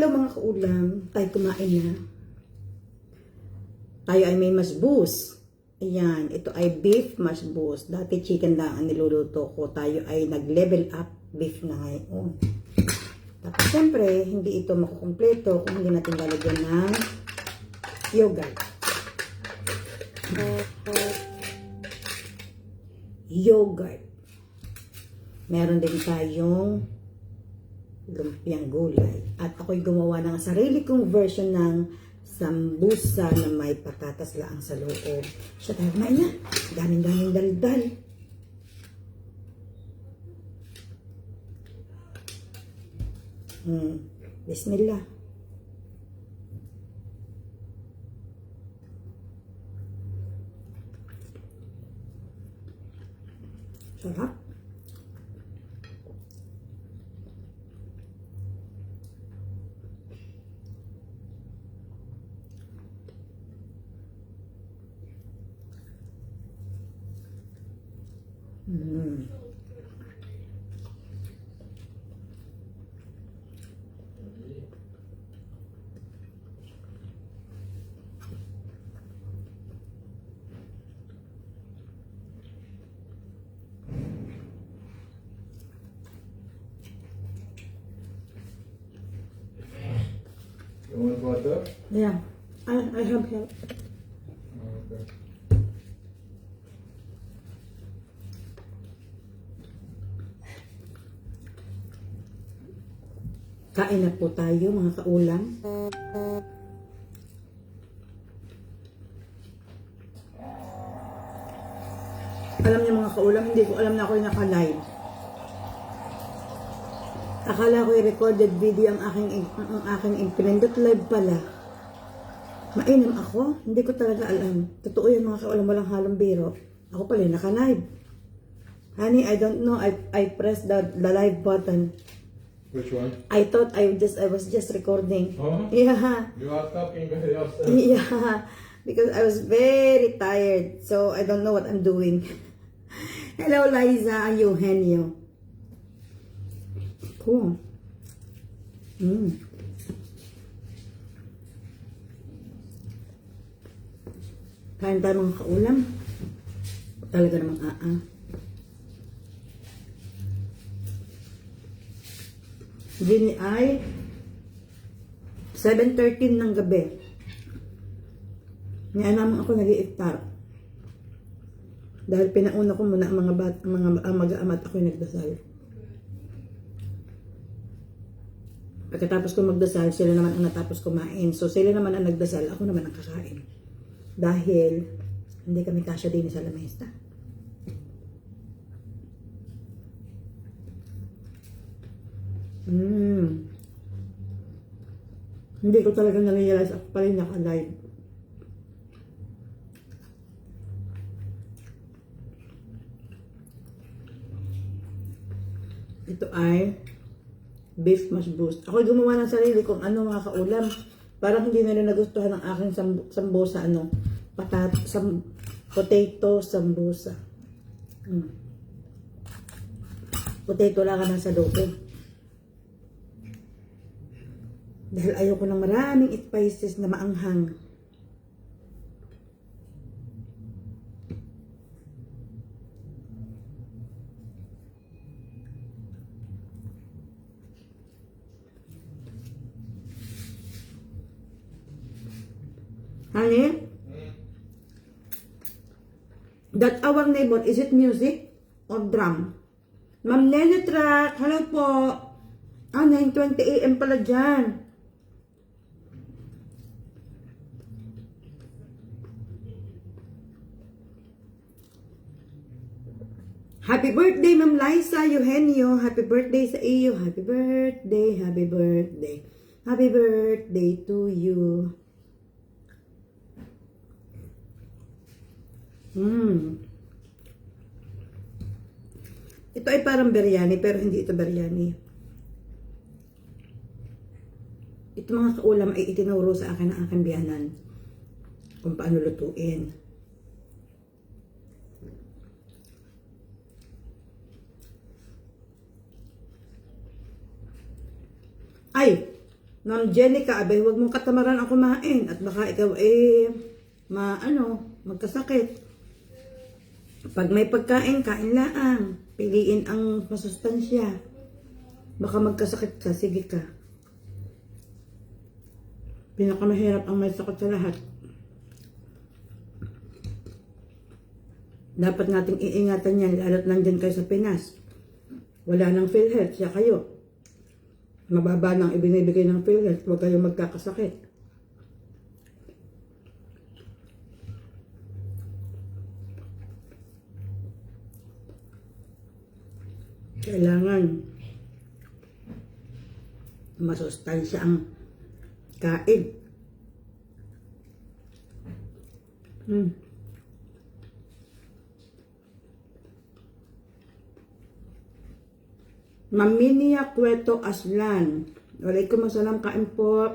Hello mga kaulam, tayo kumain na. Tayo ay may masbus. Ayan, ito ay beef masbus. Dati chicken lang ang niluluto ko. Tayo ay nag-level up beef na ngayon. Tapos syempre, hindi ito makukumpleto kung hindi natin lalagyan ng yogurt. Yogurt. Meron din tayong lumpiang gulay. At ako'y gumawa ng sarili kong version ng sambusa na may patatas lang sa loob. Siya tayo kumain na. Daming daldal. Bismillah. Sarap. You want water? Yeah, I have help. Okay. Kain na po tayo mga kaulam. Alam niyo mga kaulam, hindi ko alam na ako'y naka-live. Akala ko recorded video ang aking pinindot live pala. Mainam ako, hindi ko talaga alam. Totoo yan mga kaulam, walang halong biro. Ako pala naka-live. Honey, I don't know, I pressed the live button. Which one? I thought I was just recording. Oh? Yeah. You are talking by yourself. Yeah. Because I was very tired. So I don't know what I'm doing. Hello Liza and Eugenio. Cool. Kain tayo mga kaulam. Talaga namang Gini ay 7:13 ng gabi. Ngayon naman ako nag-iiftar. Dahil pinauna ko muna ang mga mag-aamat ako'y nagdasal. Pagkatapos ko magdasal, sila naman ang natapos kumain. So sila naman ang nagdasal, ako naman ang kakain. Dahil hindi kami kasya din sa lamesa. Hindi ko talaga na-realize ako pala yung naka-live. Ito ay beef masbus. Ako gumawa ng sarili kung ano mga kaulam. Parang hindi nila nagustuhan ng aking sambusa, potato sambusa. Potato lang ka nasa loob. Dahil ayoko ng maraming spices na maanghang. Honey? That our neighbor, is it music or drum? Ma'am Nene Track, hello po. 9:20 AM pala dyan. Happy birthday, Ma'am Liza Eugenio. Happy birthday sa iyo. Happy birthday, happy birthday. Happy birthday to you. Ito ay parang biryani, pero hindi ito biryani. Ito mga kaulam ay itinuro sa akin ng aking biyanan kung paano lutuin. Ay! Ma'am Jenica, abay, huwag mong katamaran ang kumain at baka ikaw magkasakit. Pag may pagkain, kain laang. Piliin ang masustansya. Baka magkasakit ka, sige ka. Pinakamahirap ang may sakit sa lahat. Dapat nating iingatan yan, lalo't nandyan kayo sa Pinas. Wala nang PhilHealth, siya kayo. Mababa nang ibinibigay ng PhilHealth, huwag kayong magkakasakit. Kailangan masustansya ang kain. Maminia Cueto Aslan. Waalaikumsalam, kain po.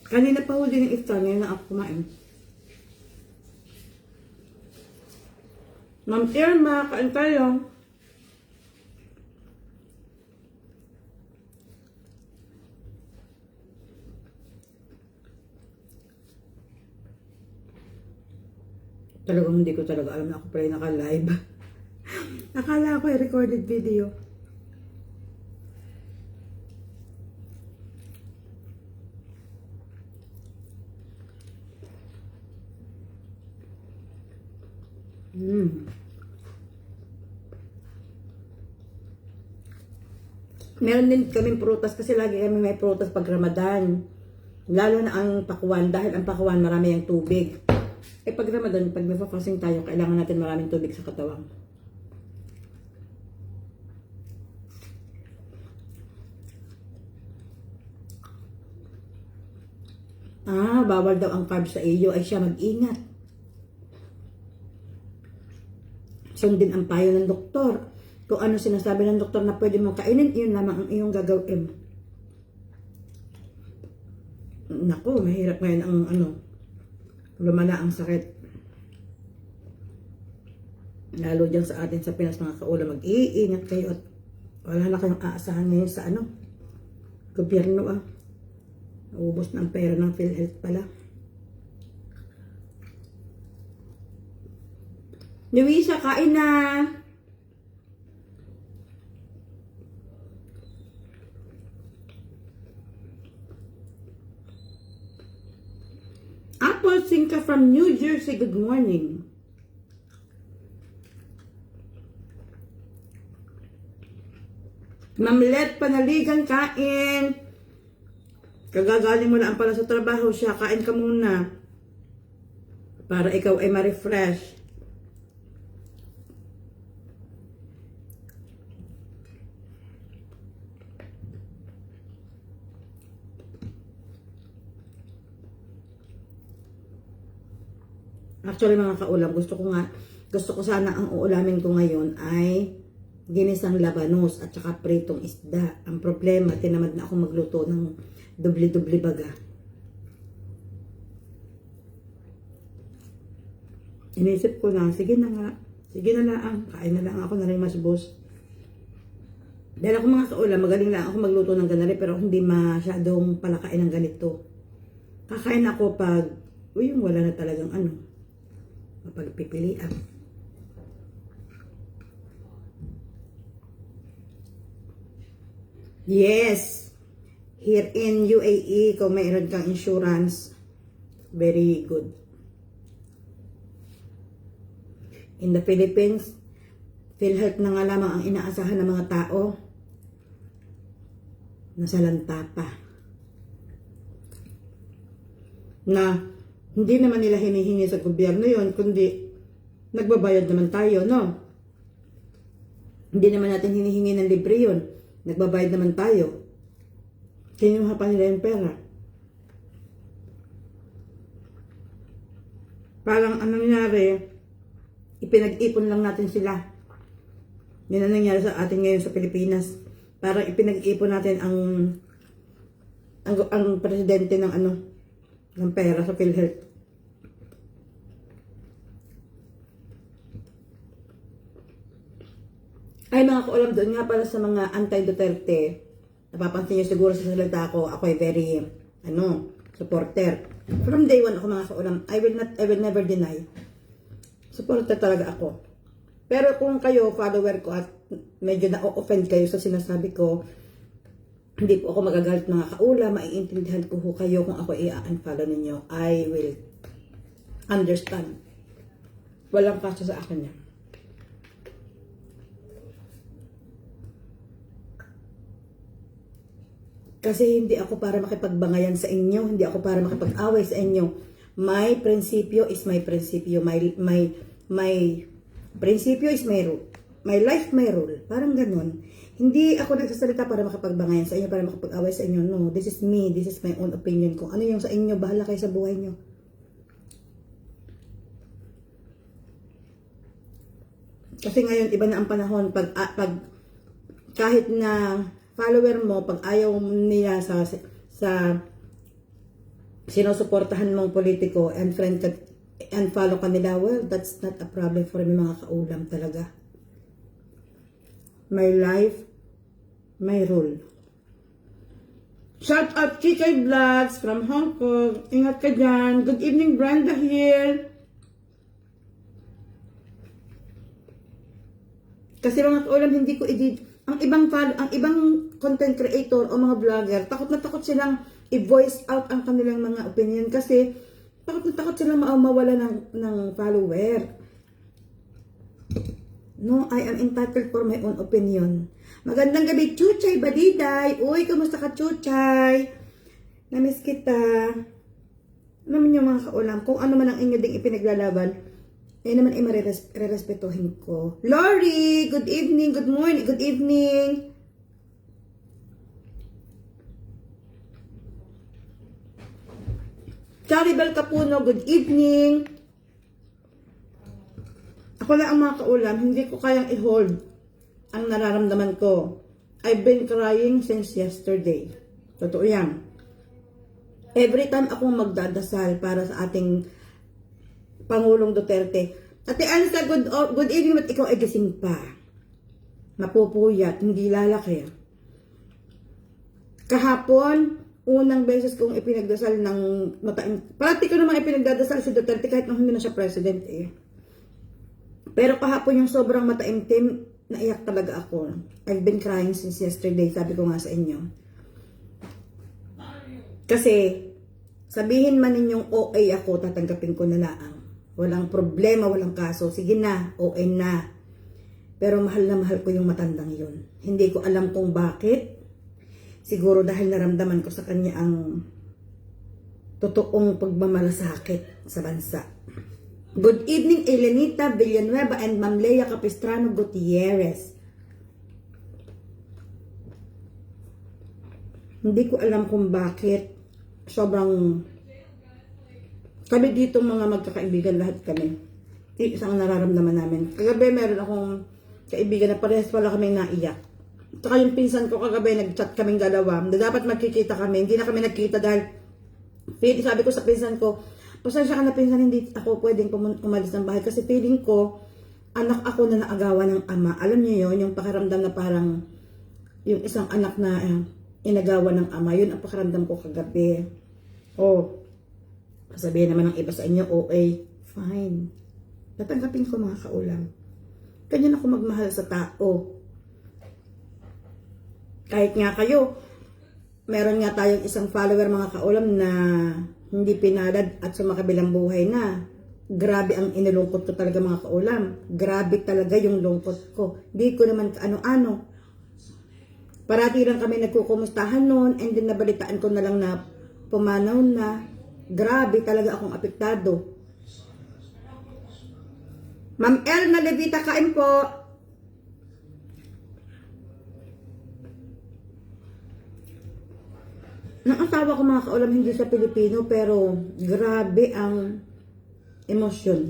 Kanina pa huli ng iftar, ngayon na ako kumain. Ma'am Irma, kain tayo. Talagang hindi ko talaga alam na ako pala naka-live. Akala ko ay recorded video. Meron din kaming prutas kasi lagi kami may prutas pag Ramadan. Lalo na ang pakwan, dahil ang pakwan marami ang tubig. Pag Ramadan, pag nagpa-fasting tayo, kailangan natin maraming tubig sa katawan. Bawal daw ang carbs sa iyo, ay siya mag-ingat. Sundin ang payo ng doktor. Kung ano sinasabi ng doktor na pwede mong kainin, iyon lamang ang iyong gagawin. Naku, mahirap ngayon ang lumala ang sakit. Lalo dyan sa atin sa Pinas, mga kaulam, mag-iingat kayo at wala na kayong aasahan ngayon sa gobyerno. Naubos na ang pera ng PhilHealth pala. Luisa, kain na! Apple Sinka from New Jersey, good morning. Mamlet, panaligan, kain. Kagagaling mo lang pala sa trabaho siya, kain ka muna. Para ikaw ay ma-refresh. Actually mga kaulam, gusto ko sana ang uulamin ko ngayon ay ginisang labanos at saka pritong isda. Ang problema, tinamad na ako magluto ng dubli-dubli baga. Inisip ko na, sige na nga. Sige na lang, kain na lang ako na rin mas boss. Dahil ako mga kaulam, magaling lang ako magluto ng ganari pero hindi masyadong palakain ng ganito. Kakain ako pag, yung wala na talagang mapagpipilian. Yes! Here in UAE, kung mayroon kang insurance, very good. In the Philippines, PhilHealth na nga lamang ang inaasahan ng mga tao. Nasalanta pa. Na hindi naman nila hinihingi sa gobyerno yon, kundi nagbabayad naman tayo, no? Hindi naman natin hinihingi ng libre yun. Nagbabayad naman tayo. Kinuha pa nila yung pera. Parang anong nangyari, ipinag-ipon lang natin sila. Yan ang nangyari sa atin ngayon sa Pilipinas. Parang ipinag-ipon natin ang presidente ng pera sa PhilHealth. Ay mga kaulam, doon nga pala sa mga anti-Duterte, napapansin niyo siguro sa salita ko, ako ay very, supporter. From day one ako mga kaulam, I will never deny. Supporter talaga ako. Pero kung kayo, follower ko at medyo na-offend kayo sa sinasabi ko, hindi po ako magagalit mga kaulam, maiintindihan ko kayo kung ako i-unfollow ninyo. I will understand. Walang kaso sa akin yan. Kasi hindi ako para makipagbangayan sa inyo, hindi ako para makipag-away sa inyo. My prinsipyo is my prinsipyo. My prinsipyo is my rule. My life, my rule. Parang ganun. Hindi ako nagsasalita para makipagbangayan sa inyo, para makipag-away sa inyo. No, this is me. This is my own opinion. Kung ano yung sa inyo, bahala kayo sa buhay nyo. Kasi ngayon, iba na ang panahon. Kahit na follower mo, pag ayaw nila sa sinusuportahan mong politiko and friend ka, and follow ka nila, well, that's not a problem for me mga kaulam talaga. My life, my rule. Shout out Chichay Vlogs from Hong Kong. Ingat ka dyan. Good evening, Brenda here. Kasi mga kaulam, hindi ko ang ibang content creator o mga vlogger, takot na takot silang i-voice out ang kanilang mga opinion kasi takot na takot silang mawala ng follower. No, I am entitled for my own opinion. Magandang gabi, Chuchay Badiday. Uy, kamusta ka, Chuchay? Namiss kita. Alam niyo mga kaulam, kung ano man ang inyo ding ipinaglalaban, eh naman ay marirespetuhin ko. Lori, good evening, good morning, good evening. Charibel Capuno, good evening. Ako lang ang mga kaulam, hindi ko kayang i-hold ang nararamdaman ko. I've been crying since yesterday. Totoo yan. Every time akong magdadasal para sa ating Pangulong Duterte. Ate Ansa, good evening, ba't ikaw ay gising pa? Mapupuyat, hindi lalaki. Kahapon, unang beses kong ipinagdasal ng mataim. Parati ko naman ipinagdadasal si Duterte kahit nung hindi na siya president eh. Pero kahapon yung sobrang mataimtim, naiyak talaga ako. I've been crying since yesterday, sabi ko nga sa inyo. Kasi, sabihin man ninyong OA ako, tatanggapin ko na lang. Walang problema, walang kaso. Sige na, OA na. Pero mahal na mahal ko yung matandang yun. Hindi ko alam kung bakit. Siguro dahil naramdaman ko sa kanya ang totoong pagmamalasakit sa bansa. Good evening, Elenita Villanueva and Ma'am Lea Capistrano Gutierrez. Hindi ko alam kung bakit. Sobrang kami dito mga magkakaibigan, lahat kami. Isang nararamdaman namin. Kagabi meron akong kaibigan na parehas pala kaming naiyak. Saka yung pinsan ko kagabi, nag-chat kaming dalawa. Dapat magkikita kami. Hindi na kami nagkita dahil sabi ko sa pinsan ko, pasensya ka na pinsan, hindi ako pwedeng umalis ng bahay. Kasi feeling ko, anak ako na naagawa ng ama. Alam niyo yun, yung pakiramdam na parang yung isang anak na inagawa ng ama. Yun ang pakiramdam ko kagabi. Oh, sabihin naman ng iba sa inyo, okay, fine. Tatanggapin ko mga kaulam. Ganyan ako magmahal sa tao. Kahit nga kayo, meron nga tayong isang follower mga kaulam na hindi pinalad at sumakabilang buhay na. Grabe ang inilungkot ko talaga mga kaulam. Grabe talaga yung lungkot ko. Hindi ko naman kaano-ano. Parati lang kami nagkukumustahan noon and then nabalitaan ko na lang na pumanaw na. Grabe talaga akong apektado. Ma'am Elma Levita, kain po. Nang asawa ko mga kaulam, hindi sa Pilipino, pero grabe ang emosyon.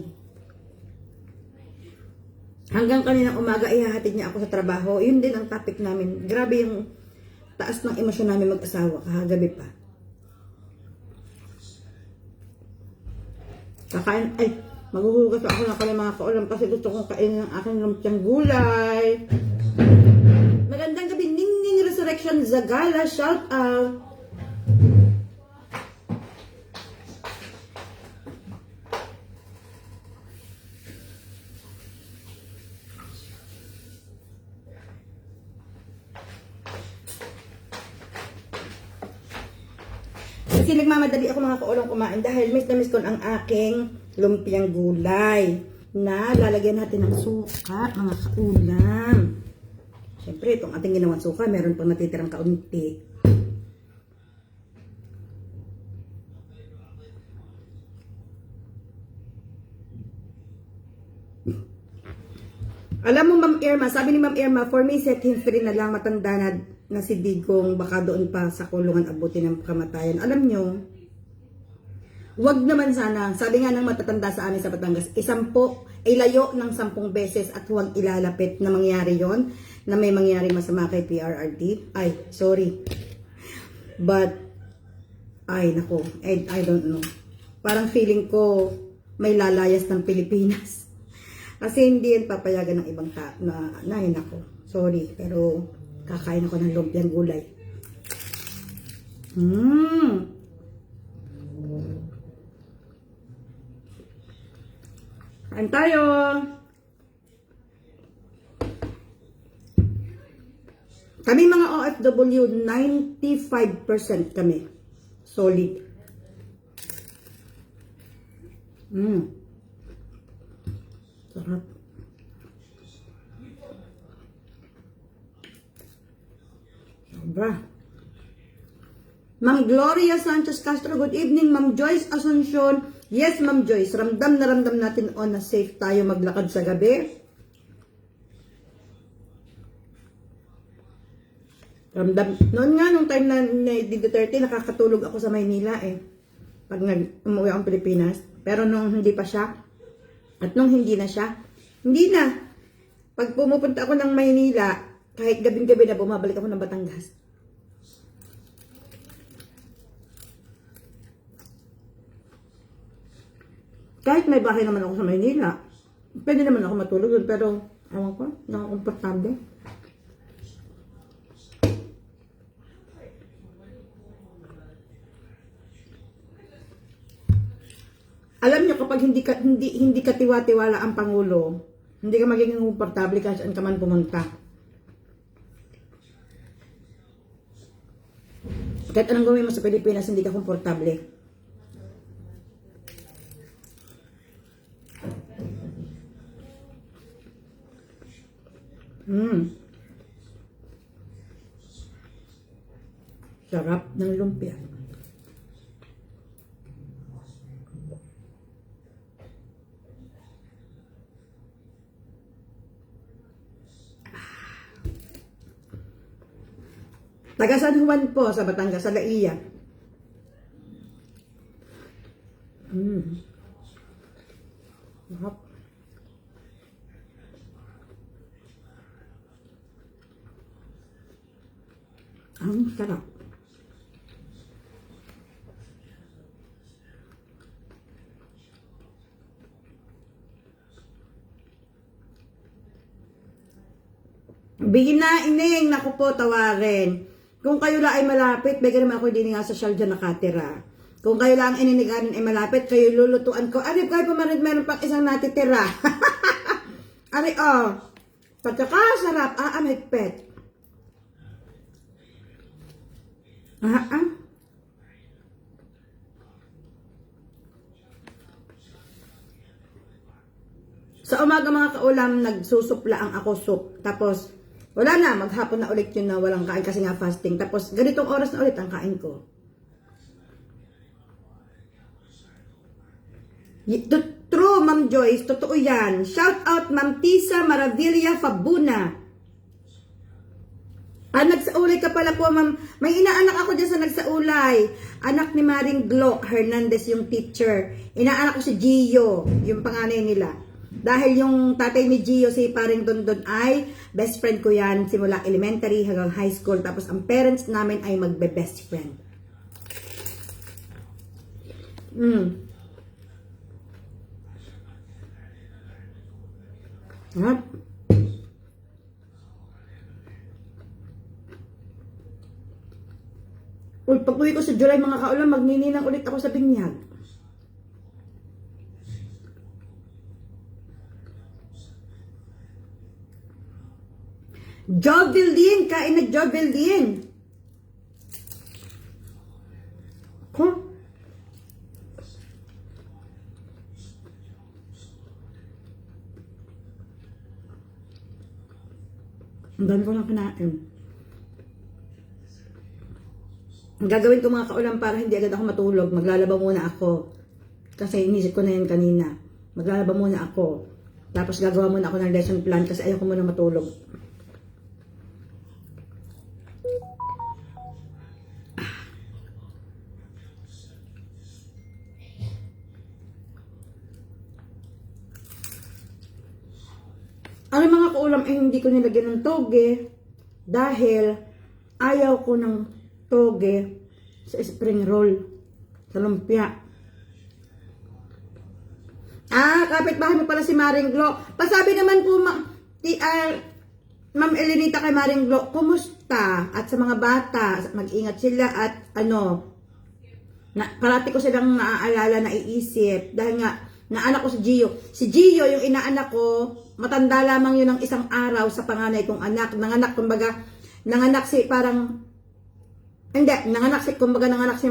Hanggang kaninang umaga, ihahatid niya ako sa trabaho. Yun din ang topic namin. Grabe yung taas ng emosyon namin mag-asawa, kahagabi pa. Kakain, maghuhugas ako na kami mga kaulam kasi gusto kong kainin ng aking lumpiang gulay. Magandang gabi, Ningning Resurrection. Collection Zagala, shout out. Kasi nagmamadali ako mga kaulong kumain dahil miss na miss ko ang aking lumpiang gulay na lalagyan natin ng suka, mga kaulam. Siyempre, itong ating ginawang suka, meron pang natitirang kaunti. Alam mo, Ma'am Irma, sabi ni Ma'am Irma, for me, set him free na lang, matanda na si Digong, baka doon pa sa kulungan abutin ng kamatayan. Alam nyo, wag naman sana, sabi nga ng matatanda sa amin sa Batangas, ilayo ng 10 beses at huwag ilalapit na mangyari yon na may mangyari masama kay PRRD. Ay, sorry. But, nako, I don't know. Parang feeling ko may lalayas ng Pilipinas. Kasi hindi yan papayagan ng ibang tao na nako. Sorry, pero kakain ako ng lumpiang gulay. Kain tayo! Kami mga OFW, 95% kami. Solid. Sarap. Sobra. Ma'am Gloria Sanchez Castro, good evening. Ma'am Joyce Asuncion, yes Ma'am Joyce, ramdam na ramdam natin na safe tayo maglakad sa gabi. Ramdam. Noon nga, nung time na Duterte, nakakatulog ako sa Maynila pag umuwi akong Pilipinas. Pero nung hindi pa siya, at nung hindi na siya, hindi na. Pag pumupunta ako ng Maynila, kahit gabing-gabi na bumabalik ako ng Batangas. Kahit may bahay naman ako sa Maynila, pwede naman ako matulog doon, pero ewan ko, nakakomportable. Alam niyo, kapag hindi ka tiwa-tiwala ang Pangulo, hindi ka magiging komportable kahit saan ka man pumunta. Kahit anong gawin mo sa Pilipinas, hindi ka komportable. Sarap ng lumpia. Taga San Juan po, sa Batangas, sa Laia. Sarap. Ang sarap. Bigyan na ining, naku po, tawarin. Kung kayo lang ay malapit, bigyan naman ako din nga social dyan nakatira. Kung kayo lang ininiganan ay malapit, kayo lulutuan ko. Ari, kayo pumarid, meron pang isang natitira. Ari, pagkakasarap, mahigpit. Sa umaga mga kaulam, nagsusupla ang ako soup. Tapos, wala na, maghapon na ulit yun na walang kain kasi nga fasting. Tapos, ganitong oras na ulit ang kain ko. True, Ma'am Joyce, totoo yan. Shout out, Ma'am Tisa Maravilla Fabuna. Nagsaulay ka pala po, Ma'am. May inaanak ako dyan sa nagsaulay. Anak ni Maring Glo Hernandez, yung teacher. Inaanak ko si Gio, yung panganay nila. Dahil yung tatay ni Gio, si Paring Dondon ay best friend ko yan simula elementary hanggang high school. Tapos ang parents namin ay magbe-best friend. Uy, pag uwi ko sa July mga kaulam, magnininang ulit ako sa binyag. Jovel din, kain na Jovel din. Huh? Ang dami ko lang kinain. Ang gagawin ko mga kaulam para hindi agad ako matulog, maglalaba muna ako. Kasi inisip ko na yan kanina. Maglalaba muna ako. Tapos gagawa muna ako ng lesson plan kasi ayaw ko muna matulog. Ang mga kaulam ay hindi ko nilagyan ng toge dahil ayaw ko ng toge sa spring roll, sa lumpia. Kapitbahay mo pala si Maring Glo. Pasabi naman po, Ma'am Elenita kay Maring Glo, kumusta? At sa mga bata, mag-ingat sila at parati ko silang naaalala, naiisip. Dahil nga, naanak ko si Gio. Si Gio, yung inaanak ko, matanda lamang yun ng isang araw sa panganay kong anak. Nanganak si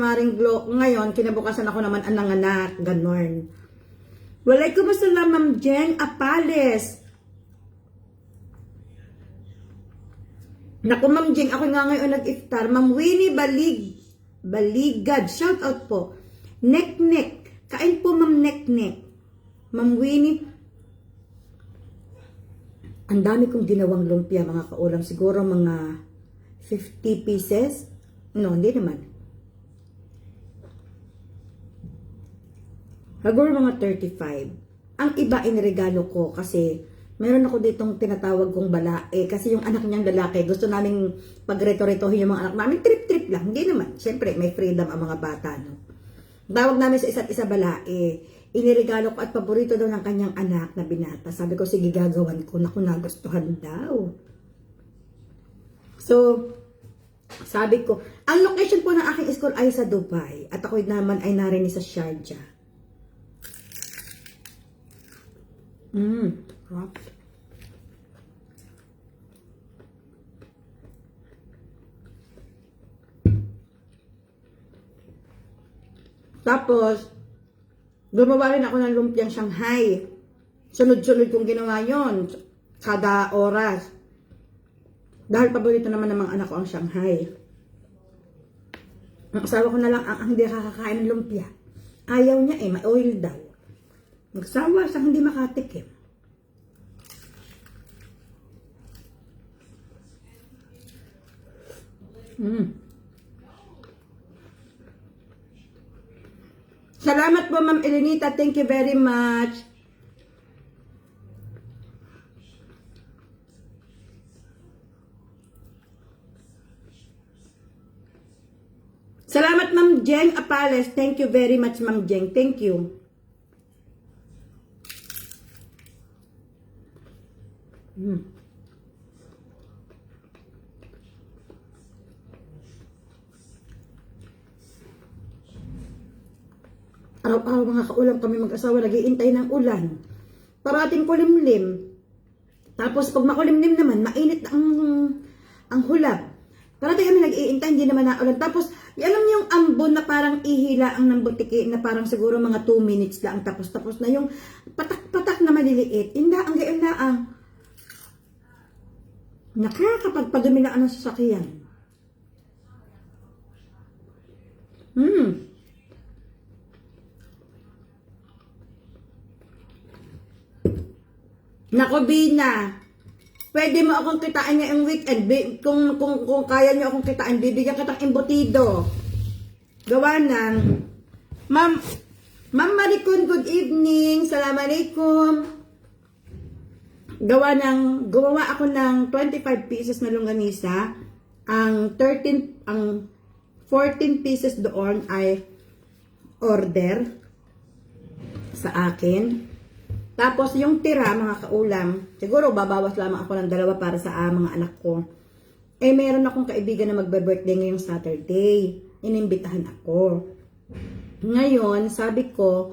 Maring Glo. Ngayon, kinabukasan ako naman ang nanganak. Ganon. Walay, kumusta na Ma'am Jeng Apales? Naku Ma'am Jeng, ako nga ngayon nag-iftar. Ma'am Winnie Baligad, shout out po. Nek-nek, kain po Ma'am Nek-nek. Ma'am Winnie, ang dami kong ginawang lumpia mga kaulam. Siguro mga 50 pieces. No, hindi naman. Siguro mga 35. Ang iba iniregalo ko kasi meron ako ditong tinatawag kong balae. Kasi yung anak niyang lalaki, gusto naming pagreto-retohin yung mga anak namin. Trip-trip lang. Hindi naman. Siyempre, may freedom ang mga bata. No? Tawag namin sa isa't isa balae. Iniregalo ko at paborito daw ng kanyang anak na binata. Sabi ko, sige gagawan ko. Naku, nagustuhan daw. So, sabi ko, ang location po ng aking school ay sa Dubai. At ako naman ay narinig sa Sharjah. Crap. Tapos, gumawa rin ako ng lumpiang Shanghai. Sunod-sunod kong ginawa yon kada oras. Dahil paborito naman ng mga anak ko ang Shanghai. Ang asawa ko na lang ang hindi kakakain ng lumpia. Ayaw niya may oil daw. Magsawa sa hindi makatikim. Salamat po Ma'am Elenita. Thank you very much. Salamat Ma'am Jeng Apales. Thank you very much Ma'am Jeng. Thank you. Araw-araw mga kaulam kami mag-asawa nag-iintay ng ulan. Parating kulimlim. Tapos pag makulimlim naman, mainit ang hulab. Parating kami nag-iintay, hindi naman naulan. Tapos, alam niyo yung ambon na parang ihila ang ng butiki na parang siguro mga 2 minutes lang. Tapos na yung patak-patak na maliliit. Inda, ang gayon na ang nakakapagpadumi na ang sasakyan. Nako Bina, pwede mo akong kitain ngayong weekend. Kung kaya nyo akong kitain, bibigyan kitang embutido. Gawa ng Ma'am Maricon, good evening. Assalamualaikum. Gumawa ako ng 25 pieces na longganisa. Ang 14 pieces doon ay order sa akin. Tapos yung tira, mga kaulam, siguro babawas lamang ako ng 2 para sa mga anak ko. Meron akong kaibigan na magbe-birthday ngayong Saturday. inimbitahan ako. Ngayon, sabi ko,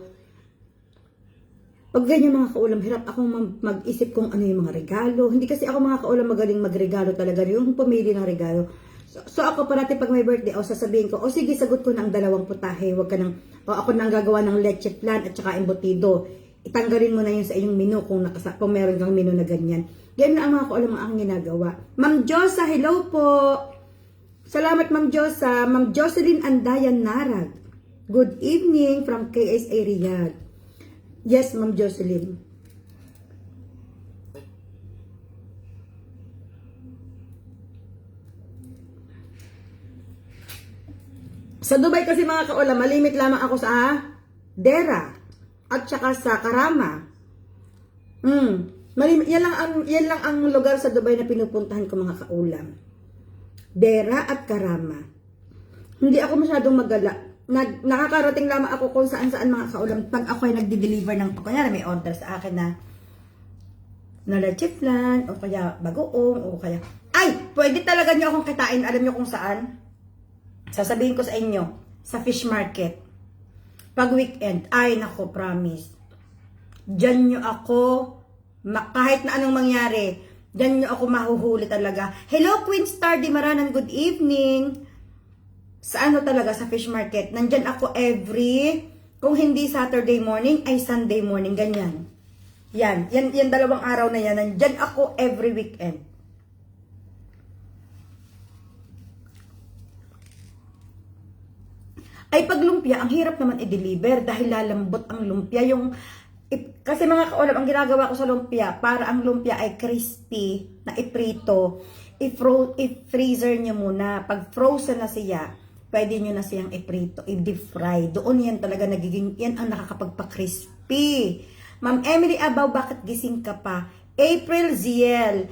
pag ganyan mga kaulam, hirap akong mag-isip kung ano yung mga regalo. Hindi kasi ako mga kaulam magaling magregalo talaga. Yung pumili ng regalo. So ako parati pag may birthday, sasabihin ko, sige, sagot ko na ang 2 putahe. Huwag ka nang, ako nang gagawa ng leche flan at saka embutido. Itanggalin mo na yun sa iyong menu kung meron kang menu na ganyan. Yan na ang mga kaulam ang aking ginagawa. Ma'am Josa, hello po! Salamat Ma'am Josa. Ma'am Jocelyn Andayan Narag. Good evening from KSA Riyadh. Yes, Ma'am Jocelyn. Sa Dubai kasi mga kaulam, malimit lamang ako sa Dera at saka sa Karama. Malimit, yan lang ang lugar sa Dubai na pinupuntahan ko mga kaulam. Dera at Karama. Hindi ako masyadong magala. Nakakarating lamang ako kung saan-saan mga kaulam pag ako ay nagde-deliver ng, kunyari may order sa akin na leche flan, o kaya bagoong, o kaya, ay, pwede talaga nyo akong kitain, alam nyo kung saan? Sasabihin ko sa inyo, sa fish market. Pag weekend, ay nako, promise. Diyan nyo ako, kahit na anong mangyari, diyan nyo ako mahuhuli talaga. Hello, Queen Star Di Maranan, good evening. Sa ano talaga, sa fish market. Nandyan ako kung hindi Saturday morning, ay Sunday morning, ganyan. Yan 2 araw na yan. Nandyan ako every weekend. Ay pag lumpia, ang hirap naman i-deliver dahil lalambot ang lumpia. Kasi mga kaulam, ang ginagawa ko sa lumpia, para ang lumpia ay crispy, na iprito, i-freezer nyo muna. Pag frozen na siya, pwede nyo na siyang iprito, i-deep fry. Doon yan talaga yan ang nakakapagpa-crispy. Ma'am Emily Abaw, bakit gising ka pa? April Ziel,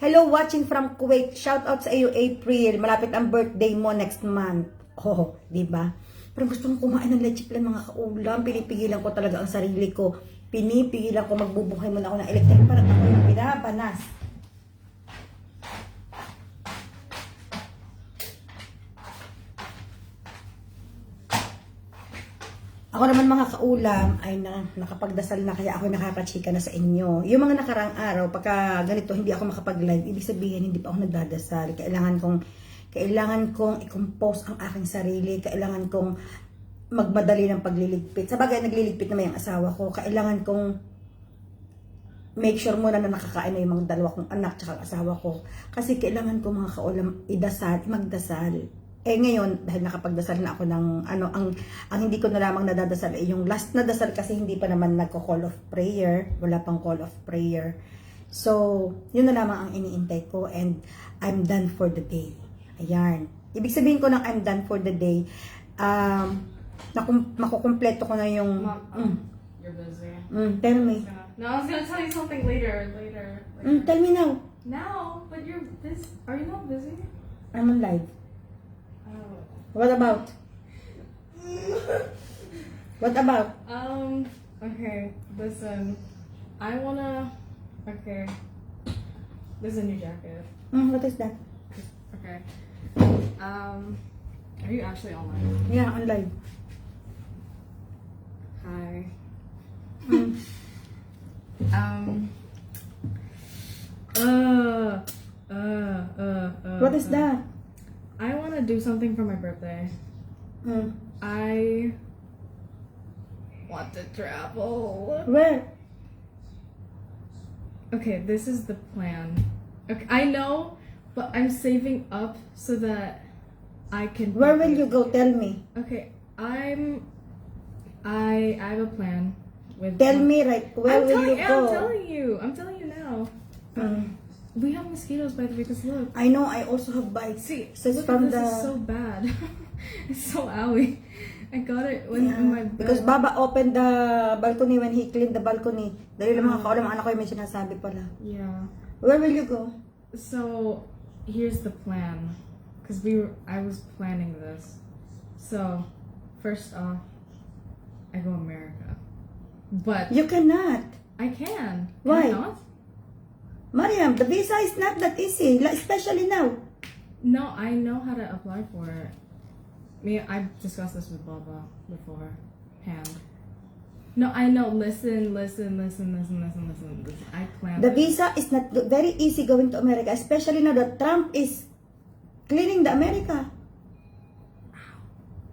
hello, watching from Kuwait. Shout out sa iyo, April. Malapit ang birthday mo next month. Oh, di ba? Pero gusto kong kumain ng leche flan mga kaulam. Pinipigilan ko talaga ang sarili ko. Pinipigilan ko, magbubuhay muna ako ng electric para ako yung pinapanas. Ako naman mga kaulam ay nakapagdasal na kaya ako nakakachika na sa inyo. Yung mga nakaraang araw, pagka ganito hindi ako makapag-live, ibig sabihin hindi pa ako nagdadasal. Kailangan kong i-compose ang aking sarili. Kailangan kong magmadali ng pagliligpit. Sa bagay, nagliligpit naman yung asawa ko. Kailangan kong make sure muna na nakakain na yung mga 2 kong anak tsaka asawa ko. Kasi kailangan ko mga kaulam magdasal. Ngayon, dahil nakapagdasal na ako ng ang hindi ko na lamang nadadasal ay yung last na dasal kasi hindi pa naman nagko-call of prayer. Wala pang call of prayer. So, yun na lamang ang iniintay ko and I'm done for the day. Ayan. Ibig sabihin ko ng I'm done for the day, makukumpleto ko na yung... Mom, you're busy. Tell me. No, I was gonna tell you something later. Tell me now. Now, but you're busy. Are you not busy? I'm on live. Oh. What about? What about? Okay, listen. Okay. There's a new jacket. What is that? Okay. Are you actually online? Yeah, on live. Hi. Mm. What is that? I want to do something for my birthday. I want to travel. Where? Okay, this is the plan. Okay, I know, but I'm saving up so that I can. Where will you go? Tell me. Okay, I have a plan with. Tell me right. Where will you go? I'm telling you now. We have mosquitoes by the way, because look. I know. I also have bites. See, So it's look from at this. the. Is so bad. It's so owie. I got it when in my bed. Because Baba opened the balcony when he cleaned the balcony. Dahil lang mga kaulam, anak ko yung may sinasabi pala. Yeah. Where will you go? So here's the plan, because I was planning this. So first off, I go America, but You cannot. I can. Why? Can I not? Mariam, the visa is not that easy, especially now. No, I know how to apply for it. I've discussed this with Baba beforehand. No, I know. Listen. I planned The it. visa is not very easy going to America, especially now that Trump is cleaning the America.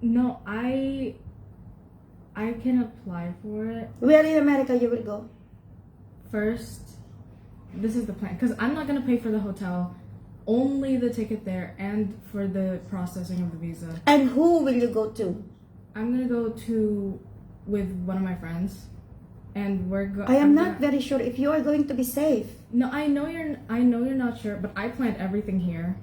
No, I can apply for it Where in America you will go? first. This is the plan because I'm not gonna pay for the hotel, only the ticket there and for the processing of the visa. And who will you go to? I'm gonna go with one of my friends, and I am not very sure if you are going to be safe. No, I know you're not sure, but I planned everything here.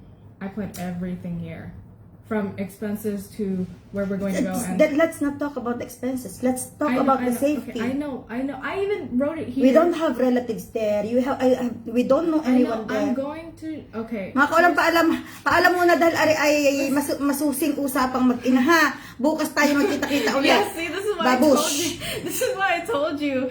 From expenses to where we're going to go. And Let's not talk about expenses. Let's talk I know- about I the know, safety. Okay, I know. I even wrote it here. We don't have relatives there. We don't know I know. anyone I'm there. going to. Okay. Mga kaulang, paalam muna dahil ay masusing usapang mag-ina ha. Bukas tayo magkita-kita ulit. Yeah. See, this is why I Babush. told you. This is why I told you.